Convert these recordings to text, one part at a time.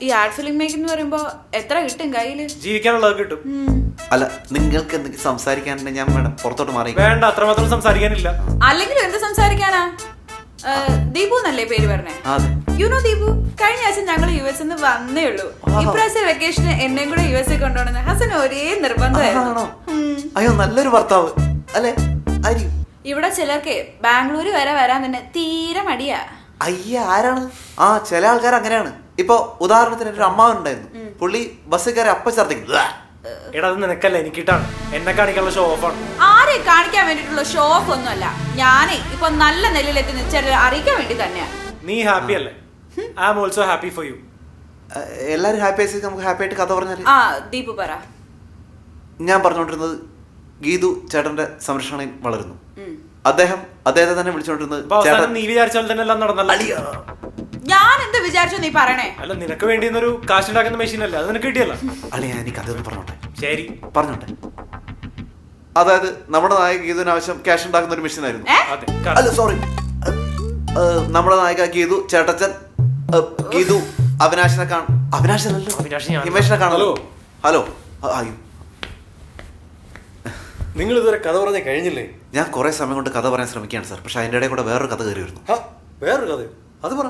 ഈ art film making എന്ന് പറയുമ്പോ എത്ര കിട്ടും കയ്യില്? ജീവിക്കാനുള്ളത് കിട്ടും. അല്ല, നിങ്ങൾക്ക് എന്തെങ്കിലും സംസാരിക്കാനുണ്ടെങ്കിൽ ഞാൻ വേണം പുറത്തോട്ട് മാറി. വേണ്ട, അത്രമാത്രം സംസാരിക്കാനില്ല. അല്ലെങ്കിൽ എന്ത് സംസാരിക്കാനാ? ദീപു എന്നല്ലേ പേര് പറഞ്ഞേ? യുനോ ദീപു, കഴിഞ്ഞ ആഴ്ച ഞങ്ങൾ യുഎസ് വന്നേ ഉള്ളൂ. ഇപ്രാവശ്യം വെക്കേഷന് എന്നെയും കൂടെ യുഎസ് കൊണ്ടുപോകണമെന്ന് ഹസൻ ഒരേ നിർബന്ധമായിരുന്നു. അയ്യോ, നല്ലൊരു ഭർത്താവ് അല്ലേ? ഇവിടെ ചിലർക്ക് ബാംഗ്ലൂര് വരെ വരാൻ തന്നെ തീരെ മടിയാ. അയ്യ, ആരാണ്? ചില ആൾക്കാർ അങ്ങനെയാണ്. ഇപ്പൊ ഉദാഹരണത്തിന് ഒരു അമ്മാവനുണ്ടായിരുന്നു, പുള്ളി ബസ് കയറി അപ്പ ഛർദ്ദിക്കും. എടാ, അത് നിനക്കല്ല, എനിക്കിട്ടാണ്. എന്നെ കാണിക്കാനുള്ള ഷോ ഓഫ് ആണ്. ആരെ കാണിക്കാൻ വേണ്ടിട്ടുള്ള ഷോ ഓഫ് ഒന്നും അല്ല. ഞാനേ ഇപ്പൊ നല്ല നെല്ലിലെത്തി നിശ്ചയം അറിയിക്കാൻ വേണ്ടി തന്നെയാ. നീ ഹാപ്പി അല്ലേ? I am also happy for you. എല്ലാരും ഹാപ്പി ആയി, നമുക്ക് ഹാപ്പി ആയിട്ട് കഥ പറഞ്ഞാല്. ദീപു പറ. ഞാൻ പറഞ്ഞുകൊണ്ടിരുന്നത് ഗീതു ചേട്ടന്റെ സംരക്ഷണയിൽ വളരുന്നു. അദ്ദേഹത്തെ തന്നെ വിളിച്ചോണ്ടിരുന്നത്. നീ വിചാരിച്ച പോലെ തന്നെ എല്ലാം നടന്നല്ല. ഞാൻ എന്ത് വിചാരിച്ചു നീ പറയണേ? അല്ല, നിനക്ക് വേണ്ടി ഒരു കാശുണ്ടാക്കുന്ന മെഷീൻ അല്ലേ, അത് നിനക്ക് കിട്ടിയല്ല. അളിയാ, എനിക്ക് അതൊന്നും പറഞ്ഞോട്ടെ. ശരി, പറഞ്ഞോട്ടെ. അതായത് നമ്മുടെ നായിക ഗീതുവിന് ആവശ്യം ക്യാഷ് ഉണ്ടാക്കുന്ന ഒരു മെഷീൻ ആയിരുന്നു. അല്ല, സോറി, നമ്മുടെ നായിക ഗീതു ചേട്ടച്ചൻ ഗീതു അവിനാശിനെ ഹിമേഷിനെ കാണല്ലോ. ഹലോ, അയ്യോ, നിങ്ങൾ ഇതുവരെ കഥ പറഞ്ഞ കഴിഞ്ഞില്ലേ? ഞാൻ കുറെ സമയം കൊണ്ട് കഥ പറയാൻ ശ്രമിക്കുകയാണ് സാർ. പക്ഷെ അതിൻ്റെ ഇടയിൽ കൂടെ വേറൊരു കഥ കയറി വരുന്നു. വേറൊരു കഥ? അത് പറ.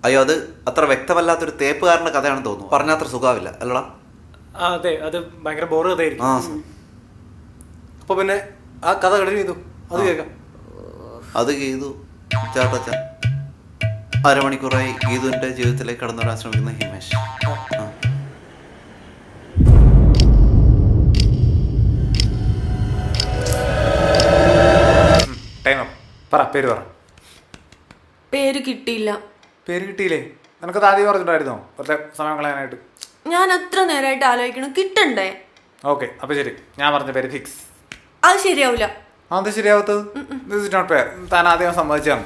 അയ്യോ, അത് അത്ര വ്യക്തമല്ലാത്തൊരു തേപ്പുകാരന്റെ കഥയാണെന്ന് തോന്നുന്നു. പറഞ്ഞാത്ര സുഖാവില്ല അല്ലടാ? അതെ, അത് ഭയങ്കര ബോർ കഥയായിരിക്കും. അപ്പൊ പിന്നെ ആ കഥ കണ്ടിന്യൂ ചെയ്തു, അത് കേൾക്കാം. അത് ഗീതു ചേട്ടച്ചൻ അരമണിക്കൂറായി ഗീതുവിന്റെ ജീവിതത്തിലേക്ക് കടന്നു വരാൻ ശ്രമിക്കുന്ന ഹിമേഷ്. പേര് പറ. പേര് കിട്ടിയില്ല. പേര് കിട്ടിയില്ലേ? നിനക്കത് ആദ്യം പറഞ്ഞിട്ടുണ്ടായിരുന്നോ കുറച്ച് സമയം കളയാനായിട്ട്? ഞാൻ അത്ര നേരമായിട്ട് ആലോചിക്കണം, കിട്ടണ്ടേ? ഓക്കെ, അപ്പൊ ശരി, ഞാൻ പറഞ്ഞ പേര് ഫിക്സ്. അത് ശരിയാവില്ല. അത് ശരിയാവത്തത്? This is not fair. താൻ ആദ്യം സമ്മതിച്ചാണ്.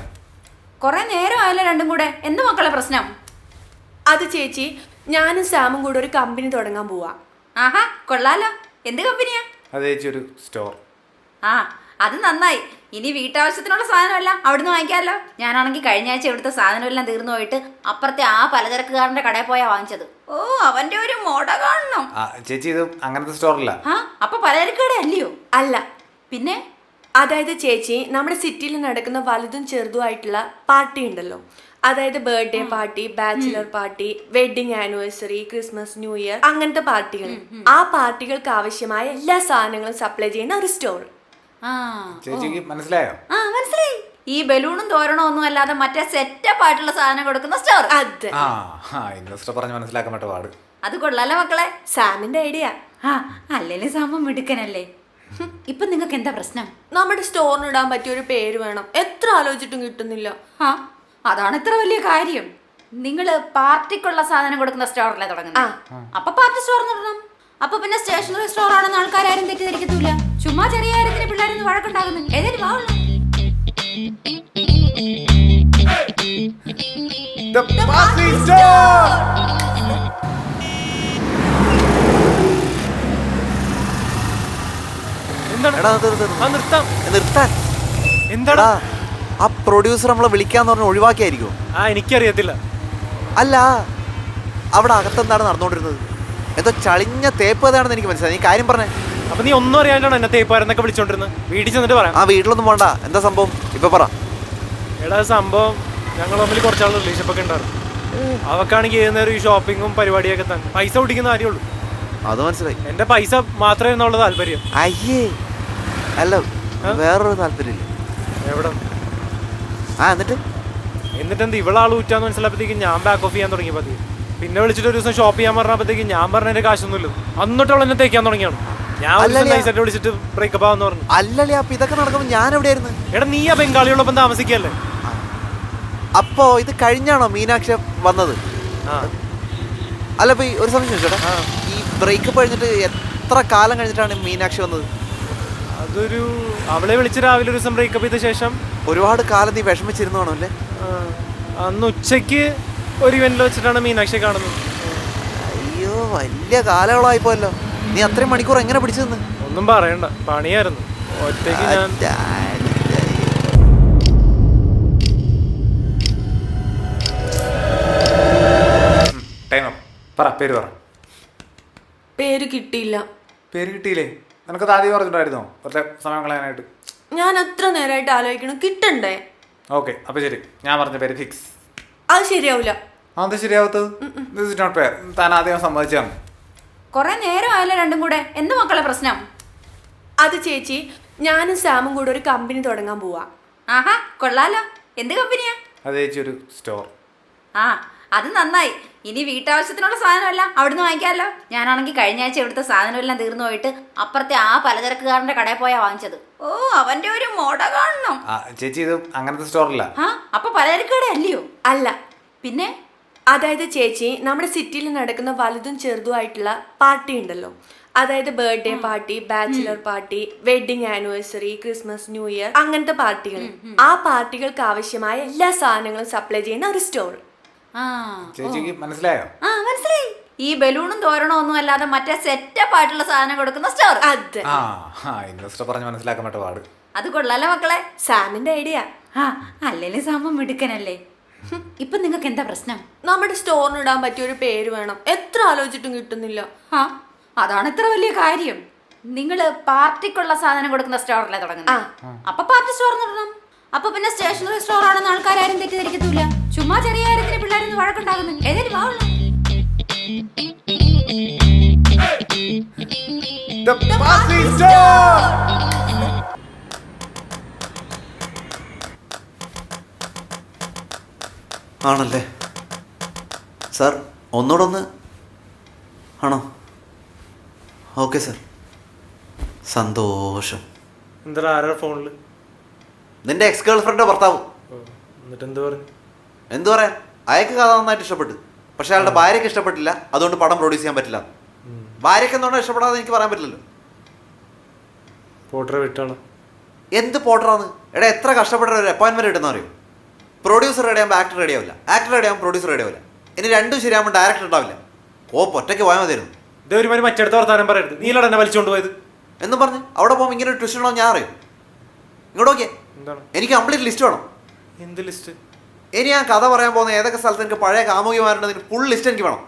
കൊറേ നേരം ആയല്ലോ രണ്ടും കൂടെ. എന്ത് മക്കളെ പ്രശ്നം? അത് ചേച്ചി, ഞാനും സാമും കൂടെ ഒരു കമ്പനി തുടങ്ങാൻ പോവാ. ആഹാ, കൊള്ളാലോ. എന്ത് കമ്പനിയാ? അത് ചേച്ചി ഒരു സ്റ്റോർ. അത് നന്നായി. ഇനി വീട്ടാവശ്യത്തിനുള്ള സാധനമെല്ലാം അവിടുന്ന് വാങ്ങിക്കാമല്ലോ. ഞാനാണെങ്കിൽ കഴിഞ്ഞ ആഴ്ച ഇവിടുത്തെ സാധനമെല്ലാം തീർന്നു പോയിട്ട് അപ്പുറത്തെ ആ പലചരക്കുകാരന്റെ കടയിൽ പോയാ വാങ്ങിച്ചത്. ഓ, അവന്റെ ഒരു മോട കാണണം. ചേച്ചി, ഇത് അങ്ങനത്തെ സ്റ്റോറല്ല. അപ്പൊ പലചരക്ക് കട അല്ലയോ? അല്ല. പിന്നെ? അതായത് ചേച്ചി, നമ്മുടെ സിറ്റിയിൽ നടക്കുന്ന വലുതും ചെറുതുമായിട്ടുള്ള പാർട്ടി ഉണ്ടല്ലോ. അതായത് birthday party, bachelor party, wedding anniversary, Christmas, new year, അങ്ങനത്തെ പാർട്ടികൾ. ആ പാർട്ടികൾക്ക് ആവശ്യമായ എല്ലാ സാധനങ്ങളും സപ്ലൈ ചെയ്യുന്ന ഒരു സ്റ്റോർ. ചേച്ചിക്ക് മനസ്സിലായോ? മനസ്സിലായി. ഈ ബലൂണും തോരണോ ഒന്നും അല്ലാതെ മറ്റേ സെറ്റപ്പ് ആയിട്ടുള്ള സാധനം കൊടുക്കുന്ന സ്റ്റോർ. അതെ. ഇൻവെസ്റ്റർ പറഞ്ഞ് മനസ്സിലാക്കാൻ പറ്റ പാട്. അത് കൊള്ളാലോ മക്കളെ. സാമിന്റെ ഐഡിയ. അല്ലേലും സാമ്പം മിടുക്കനല്ലേ. ഇപ്പൊ നിങ്ങൾക്ക് എന്താ പ്രശ്നം? നമ്മുടെ സ്റ്റോറിന് ഇടാൻ പറ്റിയ ഒരു പേര് വേണം. എത്ര ആലോചിച്ചിട്ടും കിട്ടുന്നില്ല. അതാണ് ഇത്ര വലിയ കാര്യം. നിങ്ങള് പാർട്ടിക്കുള്ള സാധനം കൊടുക്കുന്ന സ്റ്റോറിലെ തുടങ്ങുന്നത്. അപ്പൊ പാർട്ടി സ്റ്റോർ തുടങ്ങണം. അപ്പൊ പിന്നെ സ്റ്റേഷനറി സ്റ്റോർ ആണെന്ന് ആൾക്കാരും തെറ്റിദ്ധരിക്കത്തില്ല. ചുമ്മാ ചെറിയ കാര്യത്തിന് പിള്ളേരൊന്നും വഴക്കുണ്ടാകുന്നു. ഏതായാലും വാങ്ങണം. എന്താടാ ആ പ്രൊഡ്യൂസർ നമ്മളെ വിളിക്കാന്ന് പറഞ്ഞ് ഒഴിവാക്കിയായിരിക്കും? എനിക്കറിയത്തില്ല. അല്ല, അവിടെ അകത്തെന്താണ് നടന്നുകൊണ്ടിരുന്നത്? എന്തോ ചളിഞ്ഞ തേപ്പ് കഥയാണെന്ന് എനിക്ക് മനസ്സിലായി. നീ കാര്യം പറഞ്ഞേ. അപ്പൊ നീ ഒന്നും അറിയാണ്ടാണ് എന്നെ തേപ്പാരെന്നൊക്കെ വിളിച്ചോണ്ടിരുന്നത്. വീട്ടിൽ ചെന്നിട്ട് പറയാം. വീട്ടിലൊന്നും പോണ്ട. എന്താ സംഭവം ഇപ്പൊ പറ. എടാ, സംഭവം ഞങ്ങൾ തമ്മിൽ കുറച്ചാൾ റിലേഷൻഷിപ്പ് ഒക്കെ ഉണ്ടായിരുന്നു. അവക്കാണെങ്കിൽ ചെയ്യുന്ന ഈ ഷോപ്പിങ്ങും പരിപാടിയൊക്കെ തന്നെ. പൈസ കുടിക്കുന്ന കാര്യമുള്ളൂ. അത് മനസ്സിലായി. എന്റെ പൈസ മാത്രമേ എന്നുള്ള താല്പര്യം. അയ്യേ, അല്ല, വേറൊരു താല്പര്യമില്ല. എവിടെ? എന്നിട്ട് എന്ത് ഇവളാൾ ഊറ്റാന്ന് മനസ്സിലായപ്പോഴത്തേക്കും ഞാൻ ബാക്ക് ഓഫ് ചെയ്യാൻ തുടങ്ങിയപ്പോ പിന്നെ വിളിച്ചിട്ട് ഒരു ദിവസം ഷോപ്പ് ചെയ്യാൻ പറഞ്ഞപ്പോഴത്തേക്കും ഞാൻ പറഞ്ഞ എന്റെ കാശൊന്നുമില്ല. എന്നിട്ടുള്ള എന്നെ തേക്കാൻ തുടങ്ങിയാണ്. ഞാൻ വിളിച്ചിട്ട് ബ്രേക്കപ്പ് ആവെന്ന് പറഞ്ഞു. അല്ലല്ലേ, അപ്പൊ ഇതൊക്കെ നടക്കുമ്പോ ഞാൻ എവിടെയായിരുന്നു? എടാ, നീ ആ ബംഗാളിയോടൊപ്പം താമസിക്കല്ലേ? അപ്പോ ഇത് കഴിഞ്ഞാണോ മീനാക്ഷി വന്നത്? അല്ല, ഇപ്പൊ ഒരു സംശയം ചേട്ടാ, ഈ ബ്രേക്കപ്പ് കഴിഞ്ഞിട്ട് എത്ര കാലം കഴിഞ്ഞിട്ടാണ് മീനാക്ഷി വന്നത്? അവളെ വിളിച്ച് രാവിലെ ഒരു ദിവസം ബ്രേക്കപ്പ് ചെയ്ത ശേഷം ഒരുപാട് കാലം നീ വിഷമിച്ചിരുന്നോ അല്ലേ? അന്ന് ഉച്ചയ്ക്ക് ഒരു ഇവന്റിൽ വെച്ചിട്ടാണ് മീനാക്ഷിയെ കാണുന്നത്. അയ്യോ, വലിയ കാലങ്ങളായി പോയല്ലോ. നീ അത്രയും മണിക്കൂർ എങ്ങനെ പിടിച്ചു? ഒന്നും പറയണ്ട, പണിയായിരുന്നു. ഒറ്റയ്ക്ക് ഞാൻ പറ പേര് പറ. പേര് കിട്ടിയില്ല. പേര് കിട്ടിയില്ലേ? നിനക്കത് ആദ്യം പറഞ്ഞിട്ടുണ്ടായിരുന്നോ കുറച്ച് സമയം കളയാനായിട്ട്? ഞാൻ എത്ര നേരമായിട്ട് ആലോചിക്കണം, കിട്ടണ്ടേ? ഓക്കെ, അപ്പോൾ ശരി, ഞാൻ പറഞ്ഞ പേര് ഫിക്സ്. അത് ശരിയാവില്ല. അത് ശരിയാവത്തത്? This is not fair. താൻ ആദ്യം സമ്മതിച്ചാണ്. കൊറേ നേരം ആയല്ലോ രണ്ടും കൂടെ. എന്ത് മക്കളെ പ്രശ്നം? അത് ചേച്ചി, ഞാനും സാമും കൂടെ ഒരു കമ്പനി തുടങ്ങാൻ പോവാ. ആഹാ, കൊള്ളാലോ. എന്ത് കമ്പനിയാ? അത് ചേച്ചി ഒരു സ്റ്റോർ. ആ, അത് നന്നായി. ഇനി വീട്ടാവശ്യത്തിനുള്ള സാധനമല്ല അവിടുന്ന് വാങ്ങിക്കാമല്ലോ. ഞാനാണെങ്കിൽ കഴിഞ്ഞ ആഴ്ച ഇവിടുത്തെ സാധനമെല്ലാം തീർന്നു പോയിട്ട് അപ്പുറത്തെ ആ പലചരക്കുകാരന്റെ കടയിൽ പോയാ വാങ്ങിച്ചത്. ഓ, അവന്റെ ഒരു മോട കാണണം. ചേച്ചി ഇത് അങ്ങനത്തെ സ്റ്റോറല്ല. ആ, അപ്പൊ പലചരക്ക് കട അല്ലയോ? അല്ല. പിന്നെ? അതായത് ചേച്ചി, നമ്മുടെ സിറ്റിയിൽ നടക്കുന്ന വലുതും ചെറുതുമായിട്ടുള്ള പാർട്ടി ഉണ്ടല്ലോ. അതായത് birthday party, bachelor party, wedding anniversary, Christmas, new year, അങ്ങനത്തെ പാർട്ടികൾ. ആ പാർട്ടികൾക്ക് ആവശ്യമായ എല്ലാ സാധനങ്ങളും സപ്ലൈ ചെയ്യുന്ന ഒരു സ്റ്റോർ. ആ, ചേച്ചിക്ക് മനസ്സിലായോ? ആ, മനസ്സിലായി. ഈ ബലൂണും തോരണോ ഒന്നും അല്ലാതെ മറ്റേ സെറ്റപ്പ് ആയിട്ടുള്ള സാധനം കൊടുക്കുന്ന സ്റ്റോർ. അതെ. ഇൻവെസ്റ്റർ പറഞ്ഞ് മനസ്സിലാക്കാൻ പറ്റ പാട്. അത് കൊള്ളാലോ മക്കളെ. സാമിന്റെ ഐഡിയ. ആ, അല്ലേലും സാമ്പം മിടുക്കനല്ലേ. ഇപ്പൊ നിങ്ങൾക്ക് എന്താ പ്രശ്നം? നമ്മുടെ സ്റ്റോറിന് ഇടാൻ പറ്റിയ ഒരു പേര് വേണം. എത്ര ആലോചിച്ചിട്ടും കിട്ടുന്നില്ല. ആ, അതാണ് ഇത്ര വലിയ കാര്യം. നിങ്ങള് പാർട്ടിക്കുള്ള സാധനം കൊടുക്കുന്ന സ്റ്റോറല്ലേ തുടങ്ങുന്നത്? അപ്പൊ പാർട്ടി സ്റ്റോർ ഇടണം. അപ്പൊ പിന്നെ സ്റ്റേഷനറി സ്റ്റോർ ആണെന്ന് ആൾക്കാരും തെറ്റിദ്ധരിക്കത്തില്ല. ചുമ്മാ ചെറിയ കാര്യത്തിന് പിള്ളേരൊന്ന് വഴക്കുണ്ടാകുന്നു. ഏതായാലും വാവുള്ളൂ. ആണല്ലേ സാർ? ഒന്നുകൂടെ ഒന്ന് ആണോ? ഓക്കെ സാർ, സന്തോഷം. എന്താ ആരാ ഫോണില്? നിന്റെ എക്സ് ഗേൾ ഫ്രണ്ട് ഭർത്താവ്. എന്നിട്ട് എന്ത് പറഞ്ഞു? എന്തു പറയാൻ, അയക്ക് കഥ നന്നായിട്ട് ഇഷ്ടപ്പെട്ടു. പക്ഷെ അയാളുടെ ഭാര്യയ്ക്ക് ഇഷ്ടപ്പെട്ടില്ല. അതുകൊണ്ട് പടം പ്രൊഡ്യൂസ് ചെയ്യാൻ പറ്റില്ല. ഭാര്യയ്ക്ക് എന്തുകൊണ്ടാണ് ഇഷ്ടപ്പെടാതെ എനിക്ക് പറയാൻ പറ്റില്ലല്ലോ. പോട്ടറെ വിട്ടാണോ? എന്ത് പോട്ടറാന്ന്? എടാ, എത്ര കഷ്ടപ്പെട്ട ഒരു അപ്പോയിൻമെന്റ് കിട്ടുന്ന അറിയോ? പ്രൊഡ്യൂസർ റെഡി ആകുമ്പോൾ ആക്ടർ റെഡി ആവില്ല, ആക്ടർ റെഡി ആകുമ്പോൾ പ്രൊഡ്യൂസർ റെഡി ആവില്ല. ഇനി രണ്ടും ശരിയാകുമ്പോൾ ഡയറക്ടർ ഉണ്ടാവില്ല. ഒറ്റയ്ക്ക് പോയാൽ മതിയായിരുന്നു. ഇതൊരുമാതിരി മറ്റടുത്ത വർത്താനം പറയരുത്. നീലട എന്നെ വലിച്ചുകൊണ്ട് പോയത് എന്നും പറഞ്ഞ് അവിടെ പോകുമ്പോൾ ഇങ്ങനെ ഒരു ട്വിസ്റ്റ് ഉണ്ടോ ഞാൻ അറിയും. ഇങ്ങോട്ട് നോക്കിയേ, എന്താണ്? എനിക്ക് കംപ്ലീറ്റ് ലിസ്റ്റ് വേണം. എന്ത് ലിസ്റ്റ്? ഇനി ഞാൻ കഥ പറയാൻ പോകുന്ന ഏതൊക്കെ സ്ഥലത്ത് എനിക്ക് പഴയ കാമുകിമാരുണ്ടതിന് ഫുൾ ലിസ്റ്റ് എനിക്ക് വേണം.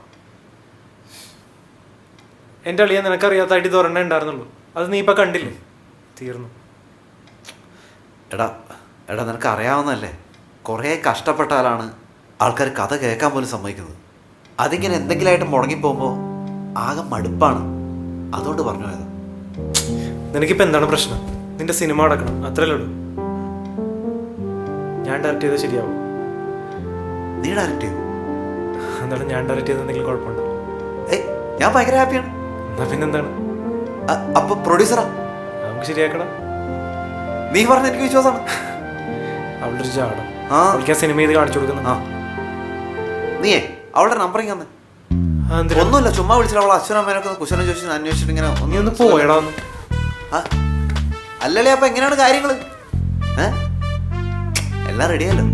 എൻ്റെ അളിയാ, നിനക്കറിയാത്തായിട്ട് ഇത് ഒരെണ്ണേ ഉണ്ടായിരുന്നുള്ളൂ. അത് നീ ഇപ്പം കണ്ടില്ലേ? തീർന്നു. എടാ എടാ നിനക്ക് അറിയാവുന്നതല്ലേ, കുറേ കഷ്ടപ്പെട്ടാലാണ് ആൾക്കാർ കഥ കേൾക്കാൻ പോലും സമ്മതിക്കുന്നത്. അതിങ്ങനെ എന്തെങ്കിലുമായിട്ട് മുടങ്ങിപ്പോകുമ്പോൾ ആകെ മടുപ്പാണ്. അതുകൊണ്ട് പറഞ്ഞു പോയത്. നിനക്കിപ്പോൾ എന്താണ് പ്രശ്നം? നിന്റെ സിനിമ അടക്കണം, അത്രയല്ലേ ഉള്ളൂ. ഞാൻ ഡയറക്റ്റ് ചെയ്താൽ ശരിയാവും. നീ ഡയറക്റ്റ് ചെയ്തു? എന്താണ് ഞാൻ ഡയറക്റ്റ് ചെയ്ത് എന്തെങ്കിലും കുഴപ്പമുണ്ടോ? ഞാൻ ഭയങ്കര ഹാപ്പിയാണ്. എന്നാ പിന്നെന്താണ്? അപ്പൊ പ്രൊഡ്യൂസറാ? നമുക്ക് ശരിയാക്കണം. നീ പറഞ്ഞ എനിക്ക് വിശ്വാസമാണ്. അവളൊരു ചാടം. അവൾക്ക് ആ സിനിമ ചെയ്ത് കാണിച്ചു കൊടുക്കുന്നു. നീയേ അവളുടെ നമ്പറിങ് തന്നെ? ഒന്നുമില്ല, ചുമ്മാ വിളിച്ചിട്ട് അവളെ അച്ഛനും അമ്മേനൊക്കെ കുശലം ചോദിച്ചു അന്വേഷിച്ചിട്ട് ഇങ്ങനെ നീ ഒന്ന് പോയടാ ഒന്ന്. അല്ലല്ലേ, അപ്പൊ എങ്ങനെയാണ് കാര്യങ്ങള്? എല്ലാം റെഡിയല്ലോ.